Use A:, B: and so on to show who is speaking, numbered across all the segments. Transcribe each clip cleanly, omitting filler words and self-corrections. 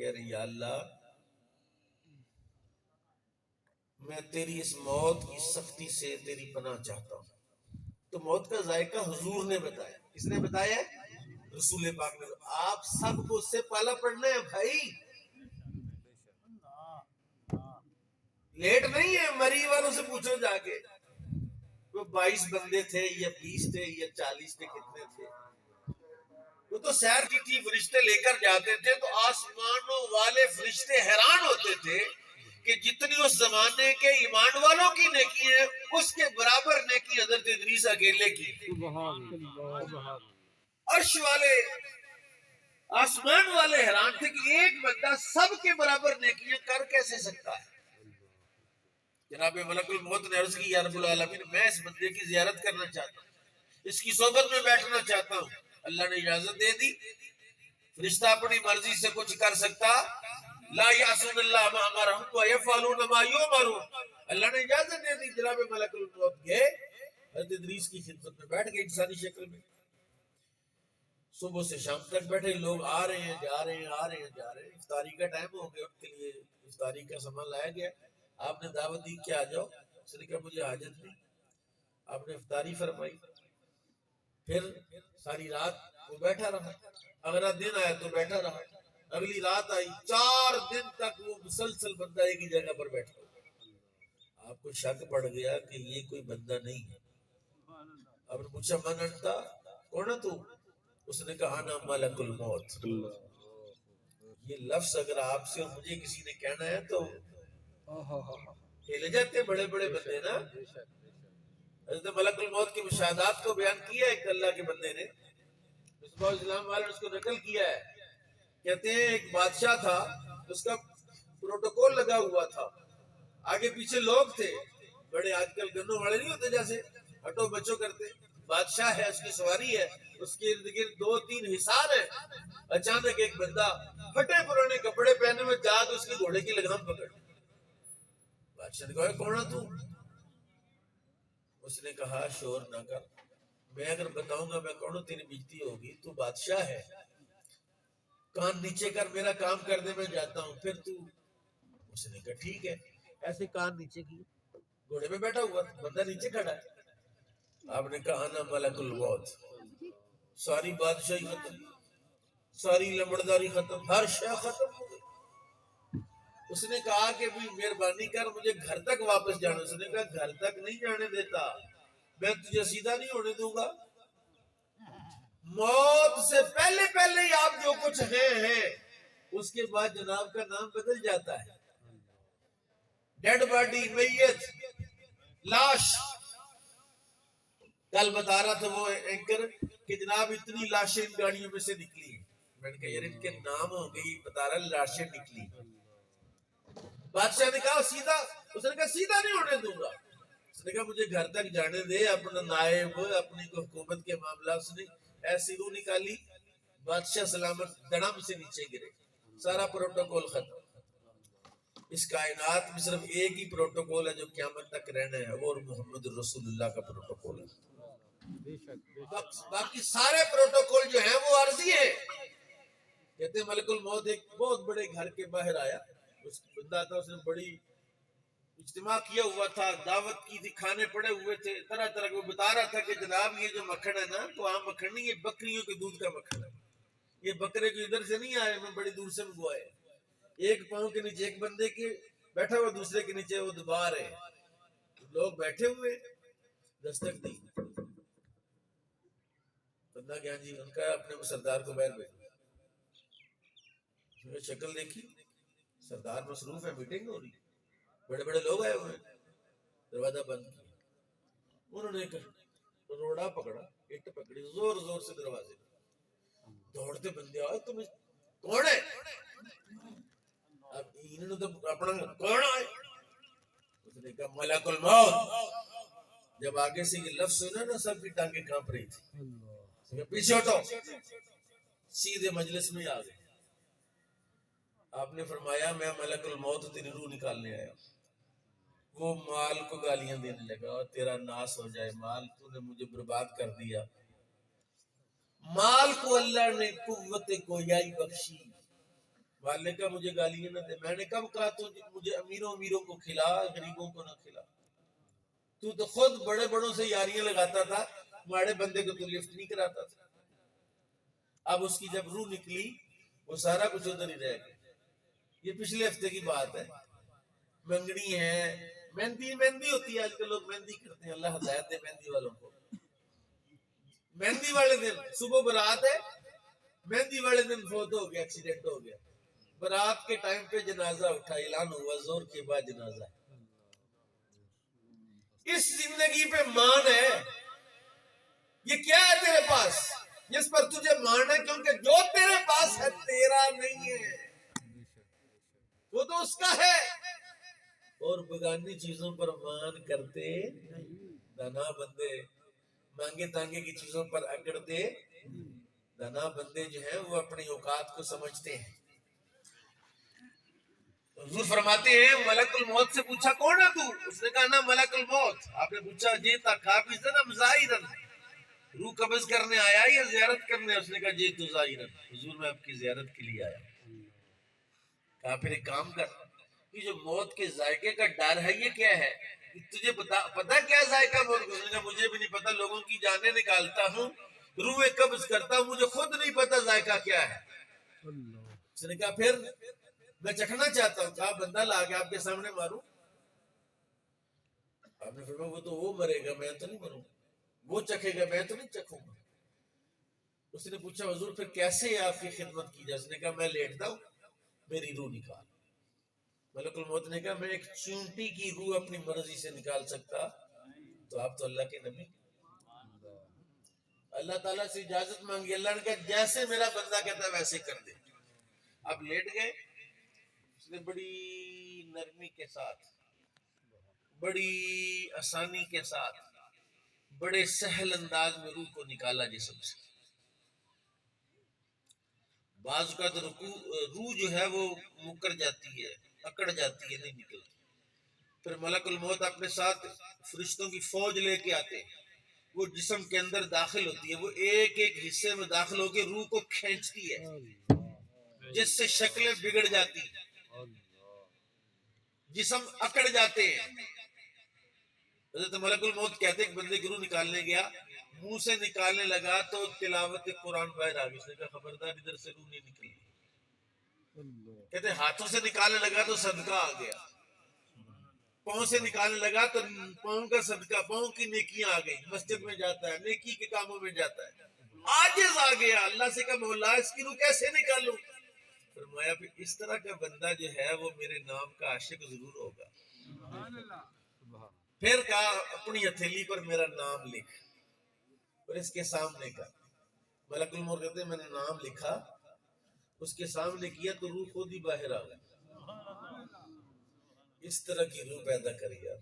A: کہہ رہی یا اللہ میں تیری اس موت کی سختی سے تیری پناہ چاہتا ہوں. تو موت کا ذائقہ حضور نے بتایا. کس نے بتایا؟ رسول پاک نے. آپ سب کو اس سے پالا پڑنا ہے بھائی، لیٹ نہیں ہے. مری والوں سے پوچھو جا کے، وہ 22 بندے تھے یا 20 تھے یا 40 تھے، کتنے تھے؟ وہ تو سیر کی تھی، فرشتے لے کر جاتے تھے تو آسمانوں والے فرشتے حیران ہوتے تھے کہ جتنی اس زمانے کے ایمان والوں کی نیکی ہے اس کے برابر نیکی حضرت ادریس اکیلے کی. عرش والے آسمان والے حیران تھے کہ ایک بندہ سب کے برابر نیکیاں کر کیسے سکتا ہے. جناب ملک الموت نے عرض کی یا رب العالمین میں اس بندے کی زیارت کرنا چاہتا ہوں، اس کی صحبت میں بیٹھنا چاہتا ہوں. اللہ نے اجازت دے دی. فرشتہ اپنی مرضی سے کچھ کر سکتا لا یعصون اللہ ما امرهم ویفعلون ما یؤمرون. اللہ نے اجازت دے دی. جناب ملک الموت گئے حضرت ادریس کی خدمت میں بیٹھ گئے انسانی شکل میں. صبح سے شام تک بیٹھے، لوگ آ رہے ہیں جا رہے ہیں، آ رہے ہیں جا رہے ہیں. افطاری کا ٹائم ہو گیا، ان کے لیے افطاری کا سامان لایا گیا. آپ نے دعوت دی کہ آ جاؤ. اس نے کہا مجھے حاجت نہیں. آپ نے افطاری فرمائی. پھر ساری رات وہ بیٹھا رہا. اگلا دن آیا تو بیٹھا رہا. اگلی رات آئی، 4 دن تک وہ مسلسل بندہ ایک ہی جگہ پر بیٹھا. آپ کو شک پڑ گیا کہ یہ کوئی بندہ نہیں ہے. آپ نے پوچھا من انتا، کون ہے تو؟ اس نے کہا انا ملک الموت. یہ لفظ اگر آپ سے اور مجھے کسی نے کہنا ہے تو ہل جاتے بڑے بڑے بندے نا. حضرت ملک الموت کی مشاہدات کو بیان کیا ایک اللہ کے بندے نے، مصباح الاسلام والے نے اس کو نقل کیا ہے. کہتے ہیں ایک بادشاہ تھا، اس کا پروٹوکول لگا ہوا تھا، آگے پیچھے لوگ تھے. بڑے آج کل گنوں والے نہیں ہوتے جیسے ہٹو بچو کرتے. بادشاہ ہے، اس کی سواری ہے، اس کے ارد گرد 2-3 حصار ہیں. اچانک ایک بندہ پھٹے پرانے کپڑے پہنے ہوئے جا کے اس کے گھوڑے کی لگام پکڑ. بادشاہ نے کہا کون ہے تو؟ اس نے کہا شور نہ کر، میں اگر بتاؤں گا میں کون ہوں تیری بیزتی ہوگی. تو بادشاہ ہے، کان نیچے کر، میرا کام کر دے میں جاتا ہوں، پھر تو. اس نے کہا ٹھیک ہے. ایسے کان نیچے کی، گھوڑے پہ بیٹھا ہوا بندہ نیچے کھڑا ہے. آپ نے کہا انا ملک الموت. ساری بادشاہی ختم، ساری لمبڑداری ختم، ہر شے ختم ہو گئی. اس نے کہا کہ بھی مہربانی کر مجھے گھر تک واپس جانا. اس نے کہا گھر تک نہیں جانے دیتا، میں تجھے سیدھا نہیں ہونے دوں گا. موت سے پہلے پہلے ہی آپ جو کچھ ہیں اس کے بعد جناب کا نام بدل جاتا ہے. ڈیڈ باڈی، میت، لاش. کل بتا رہا تھا وہ اینکر کہ جناب اتنی لاشیں ان گاڑیوں میں سے نکلی ہیں. میں نے کہا یار ان کے نام ہو گئی، بتا رہا لاشیں نکلی. بادشاہ نے کہا سیدھا، اس نے کہا سیدھا نہیں ہونے دوں گا. اس نے کہا مجھے گھر تک جانے دے. اپنا نائب، اپنی حکومت کے معاملات سے ایسی روح نکالی. بادشاہ سلامت دڑم سے نیچے گرے. سارا پروٹوکول ختم. اس کائنات میں صرف ایک ہی پروٹوکول ہے جو قیامت تک رہنا ہے، اور محمد رسول اللہ کا پروٹوکول ہے. باقی سارے پروٹوکول جو ہیں وہ عارضی ہیں. کہتے ہیں ملک الموت ایک بہت بڑے گھر کے باہر آیا. اس بندہ تھا، اس نے بڑی اجتماع کیا ہوا تھا، دعوت کی تھی، کھانے پڑے ہوئے تھے طرح طرح کے. وہ بتا رہا تھا کہ جناب یہ جو مکھن ہے نا تو عام مکھن نہیں، یہ بکریوں کے دودھ کا مکھن ہے. یہ بکرے کو ادھر سے نہیں آئے، میں بڑی دور سے منگوائے. ایک پاؤں کے نیچے ایک بندے کے بیٹھا ہوا، دوسرے کے نیچے وہ دبا رہے. لوگ بیٹھے ہوئے، دستک دی. بندہ کیا جی، ان کا اپنے سردار کو باہر بھیجو. شکل دیکھی، سردار مصروف ہے، میٹنگ ہو رہی، بڑے بڑے لوگ آئے ہوئے. دروازہ بند کیا. انہوں نے روڑا پکڑا، اٹ پکڑی، زور زور سے دروازے. دوڑتے بندے آئے، تم کون ہے؟ اب انہوں نے تو اپنا کون آئے؟ اس نے کہا ملک الموت. جب آگے سے یہ لفظ سنا نا سب کی ٹانگیں کانپ رہی تھی. پیچھے ہٹو. سیدھے مجلس میں آ گئے. آپ نے فرمایا میں ملک الموت تیری روح نکالنے آیا. وہ مال کو گالیاں دینے لگا، اور تیرا ناس ہو جائے مال، تو نے مجھے برباد کر دیا. مال کو اللہ نے قوت گویائی بخشی. والد کا مجھے گالیاں نہ دے. میں نے کب کہا تو مجھے امیروں کو کھلا غریبوں کو نہ کھلا. تو خود بڑے بڑوں سے یاریاں لگاتا تھا, ماڑے بندے کو تو لفٹ نہیں کراتا تھا. اب اس کی جب روح نکلی وہ سارا کچھ ادھر ہی رہ گیا. یہ پچھلے ہفتے کی بات ہے. منگنی ہے, مہندی ہوتی ہے, آج کل لوگ مہندی کرتے ہیں, اللہ ہدایت دے مہندی والوں کو. مہندی والے دن صبح برات ہے, مہندی والے دن فوت ہو گیا, ایکسیڈنٹ ہو گیا. برات کے ٹائم پہ جنازہ اٹھا, اعلان ہوا زور کے بعد جنازہ. اس زندگی پہ مان ہے, یہ کیا ہے تیرے پاس جس پر تجھے مان ہے, کیونکہ جو تیرے پاس ہے تیرا نہیں ہے, وہ تو اس کا ہے. اور بگانی چیزوں پر مان کرتے دنا بندے, مانگے تانگے کی چیزوں پر اکڑتے دنا بندے جو ہیں وہ اپنی اوقات کو سمجھتے ہیں. حضور فرماتے ہیں ملک الموت سے پوچھا کون ہے تو؟ اس نے کہا نا ملک الموت. آپ نے پوچھا جی تک حافظن ام زائرن, روح قبض کرنے آیا یا زیارت کرنے؟ اس نے کہا جی تو زائرن, حضور میں آپ کی زیارت کے لیے آیا. کہا پھر ایک کام کر, یہ جو موت کے ذائقے کا ڈر ہے یہ کیا ہے؟ تجھے پتا کیا ذائقہ موت کا؟ اس نے کہا مجھے بھی نہیں پتا, لوگوں کی جانیں نکالتا ہوں, روح قبض کرتا ہوں, مجھے خود نہیں پتا ذائقہ کیا ہے. اس نے کہا پھر میں چکھنا چاہتا ہوں. کہا بندہ لا کے آپ کے سامنے ماروں. آپ نے فرمایا وہ تو وہ مرے گا, میں تو نہیں مروں. وہ چکھے گا, میں تو نہیں چکھوں گا. اس نے پوچھا حضور پھر کیسے آپ کی خدمت کی جائے؟ اس نے کہا میں لیٹتا ہوں, میری روح نکال. ملک الموت نے کہا میں ایک چونٹی کی روح اپنی مرضی سے نکال سکتا, تو آپ تو اللہ کے نبی. اللہ تعالیٰ سے اجازت مانگی, اللہ نے کہا جیسے میرا بندہ کہتا ہے ویسے کر دے. اب لیٹ گئے. اس نے بڑی نرمی کے ساتھ, بڑی آسانی کے ساتھ, بڑے سہل انداز میں روح کو نکالا جسم سے. بعض کا تو روح جو ہے وہ مکر جاتی ہے, اکڑ جاتی ہے, نہیں نکلتی. پھر ملک الموت اپنے ساتھ فرشتوں کی فوج لے کے آتے ہیں, وہ جسم کے اندر داخل ہوتی ہے, وہ ایک ایک حصے میں داخل ہو کے روح کو کھینچتی ہے, جس سے شکلیں بگڑ جاتی ہیں, جسم اکڑ جاتے ہیں. حضرت ملک الموت کہتے ہیں کہ بندے کی روح نکالنے گیا, منہ سے نکالنے لگا تو تلاوت قرآن باہر آ گئی. اس نے کہا خبردار ادھر سے روح نہیں نکلی. کہتے ہاتھوں سے نکالنے لگا تو صدقہ آ گیا, پاؤں سے نکالنے لگا تو پاؤں کا صدقہ, پاؤں کی نیکیاں آ گئی, مسجد میں جاتا ہے, نیکی کے کاموں میں جاتا ہے. عاجز آ گیا, اللہ سے کہا مولا اس کی روح کیسے نکالوں؟ فرمایا پھر اس طرح کا بندہ جو ہے وہ میرے نام کا عاشق ضرور ہوگا. پھر کہا اپنی ہتھیلی پر میرا نام لکھ, اور اس کے سامنے کا. ملک الموت کہتے ہیں میں نے نام لکھا, اس کے سامنے کیا تو روح خود ہی باہر آ گئی. اس طرح کی روح پیدا کری یار.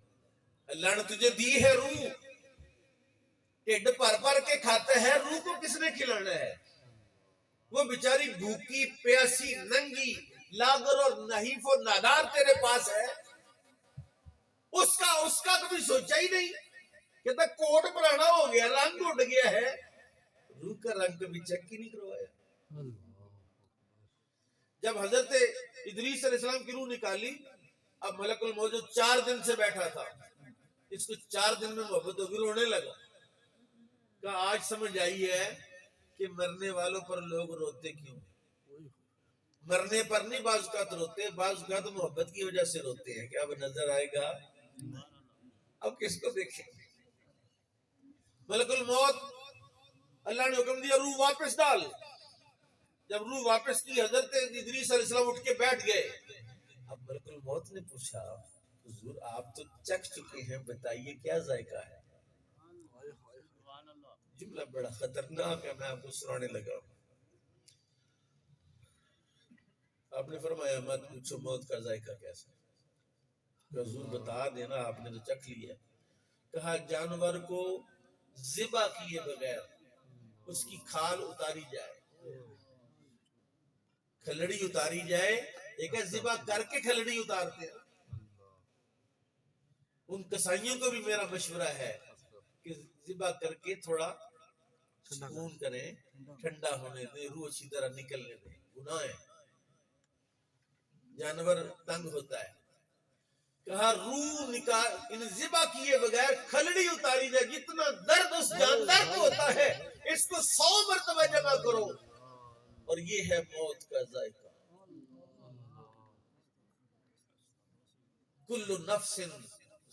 A: اللہ نے تجھے دی ہے روح, ٹھڈ پر کے کھاتا ہے, روح کو کس نے کھلانا ہے؟ وہ بیچاری بھوکی پیاسی ننگی لاغر اور نحیف اور نادار تیرے پاس ہے, اس کا کبھی سوچا ہی نہیں. کہتا کوٹ پرانا ہو گیا, رنگ اڑ گیا ہے, روح کا رنگ کبھی چیک ہی نہیں کروایا. جب حضرت ادریس علیہ السلام کی روح نکالی, اب ملک الموت جو 4 دن سے بیٹھا تھا, اس کو 4 دن میں محبت ہوگی, رونے لگا. کہ آج سمجھ آئی ہے کہ مرنے والوں پر لوگ روتے کیوں. مرنے پر نہیں بعض اوقات روتے, بعض اوقات محبت کی وجہ سے روتے ہیں کہ اب نظر آئے گا, اب کس کو دیکھیں. ملک الموت اللہ نے حکم دیا روح واپس ڈال. جب روح واپس کی, حضرت ادریس علیہ السلام اٹھ کے بیٹھ گئے. اب ملک الموت نے پوچھا حضور آپ تو چکھ چکے ہیں, بتائیے کیا ذائقہ ہے؟ جملہ بڑا خطرناک ہے, میں آپ کو سنانے لگا. آپ نے فرمایا مت پوچھو موت کا ذائقہ کیسا ہے. حضور بتا دینا, آپ نے تو چکھ لیا. کہا جانور کو ذبح کیے بغیر اس کی کھال اتاری جائے, کھلڑی اتاری جائے, ایک ہے ذبح کر کے کھلڑی اتارتے ہیں. ان کسائیوں کو بھی میرا مشورہ ہے کہ ذبح کر کے تھوڑا سکون کریں, ٹھنڈا ہونے دیں, روح اچھی طرح نکلنے دیں. گناہ ہے. جانور تنگ ہوتا ہے. کہا روح نکال ان ذبح کیے بغیر کھلڑی اتاری جائے. جتنا درد اس جاندار کو ہوتا ہے اس کو 100 مرتبہ جمع کرو. اور یہ ہے موت کا ذائقہ. کل نفس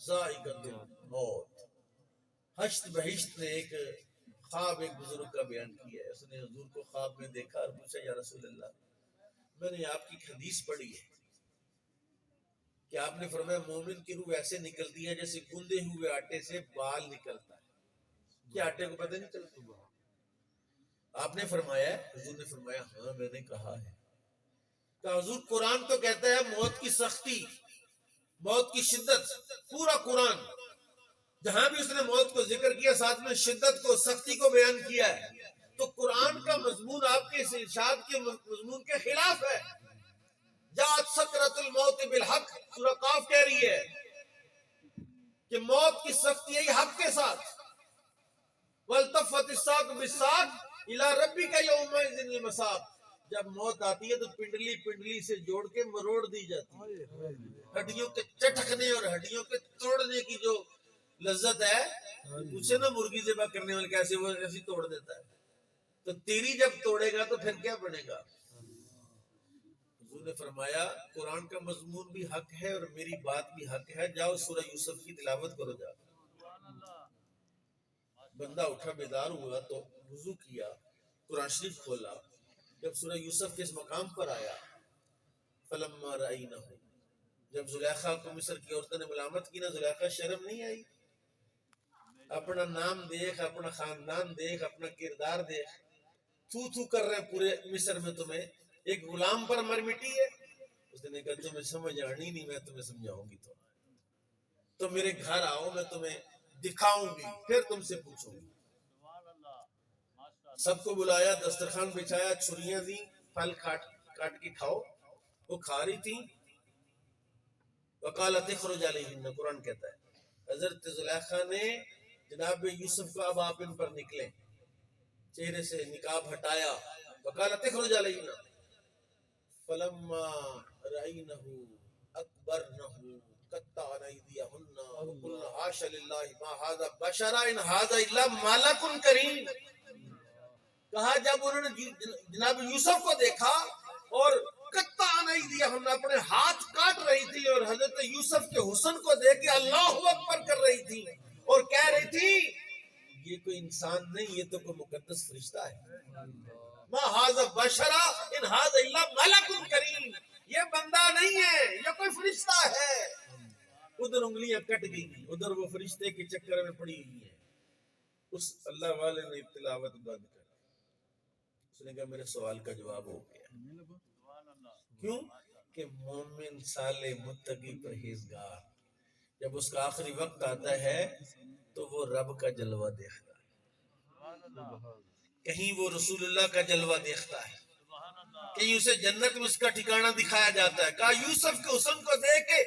A: ذائقۃ الموت. حشت بہشت نے ایک خواب ایک بزرگ کا بیان کیا ہے. اس نے حضور کو خواب میں دیکھا اور پوچھا یا رسول اللہ میں نے آپ کی حدیث پڑھی ہے کہ آپ نے فرمایا مومن کی روح ایسے نکلتی ہے جیسے گندے ہوئے آٹے سے بال نکلتا ہے. کیا آٹے کو پتہ نہیں چلتا؟ آپ نے فرمایا حضور نے فرمایا ہاں میں نے کہا ہے. کہ حضور قرآن تو کہتا ہے موت کی سختی موت کی شدت. پورا قرآن جہاں بھی اس نے موت کو ذکر کیا ساتھ میں شدت کو سختی کو بیان کیا ہے. تو قرآن کا مضمون آپ کے اس ارشاد کے مضمون کے خلاف ہے. جاءت سکرۃ الموت بالحق سورہ قاف کہہ رہی ہے کہ موت کی سختی ہے حق کے ساتھ. والتفت الساق بالساق الی ربک یومئذ المساق. جب موت آتی ہے تو پنڈلی پنڈلی سے جوڑ کے مروڑ دی جاتی ہے. ہڈیوں کے چٹکنے اور ہڈیوں کے توڑنے کی جو لذت ہے اسے نا مرغی ذبح کرنے والے کیسے وہ ایسی توڑ دیتا ہے. تو تیری جب توڑے گا تو پھر کیا بنے گا؟ حضور نے فرمایا قرآن کا مضمون بھی حق ہے اور میری بات بھی حق ہے. جاؤ سورہ یوسف کی تلاوت کرو. جاؤ. بندہ اٹھا بیدار ہوا تو وضو کیا قرآن شریف کھولا. جب سورہ یوسف کے اس مقام پر آیا فلما رأینہ جب زلیخا کو مصر کی عورتوں نے ملامت کی نا زلیخا شرم نہیں آئی؟ اپنا نام دیکھ اپنا خاندان دیکھ اپنا کردار دیکھ. تھو کر رہے پورے مصر میں تمہیں ایک غلام پر مر مٹی ہے. اس نے کہا تمہیں سمجھ آنی نہیں میں تمہیں سمجھاؤں گی. تو میرے گھر آؤ میں تمہیں دکھاؤں گی پھر تم سے پوچھوں گی. سب کو بلایا دسترخوان بچھایا چھریاں دی پھل کاٹ کے کھاؤ. وہ کھا رہی تھی. وقالت اخرج علیہن قرآن کہتا ہے حضرت زلیخا نے جناب یوسف کو اب آپ ان پر نکلیں چہرے سے نقاب ہٹایا. وقالت اخرج علیہن فلما رأینہ اکبرنہ قطعن ایدیہن وقلن حاش للہ ما ھذا بشرا ان ھذا الا ملک کریم. کہا جب انہوں نے جناب یوسف کو دیکھا اور قطعن ایدیہن اپنے ہاتھ کاٹ رہی تھی اور حضرت یوسف کے حسن کو دیکھ کے اللہ اکبر کر رہی تھی اور کہہ رہی تھی یہ کوئی انسان نہیں یہ تو کوئی مقدس فرشتہ ہے. ما ھذا بشرا ان ھذا الا ملک کریم. یہ بندہ نہیں ہے یہ کوئی فرشتہ ہے. ادھر انگلیاں کٹ گئی ادھر وہ فرشتے کے چکر میں پڑی ہوئی ہیں. اس اللہ والے نے تلاوت بند کر. اس نے کہا میرے سوال کا جواب ہو گیا. کیوں کہ مومن صالح متقی پرہیزگار جب اس کا آخری وقت آتا ہے تو وہ رب کا جلوہ دیکھتا ہے. کہیں وہ رسول اللہ کا جلوہ دیکھتا ہے کہیں اسے جنت میں اس کا ٹھکانہ دکھایا جاتا ہے. کہا یوسف کے حسن کو دیکھ کے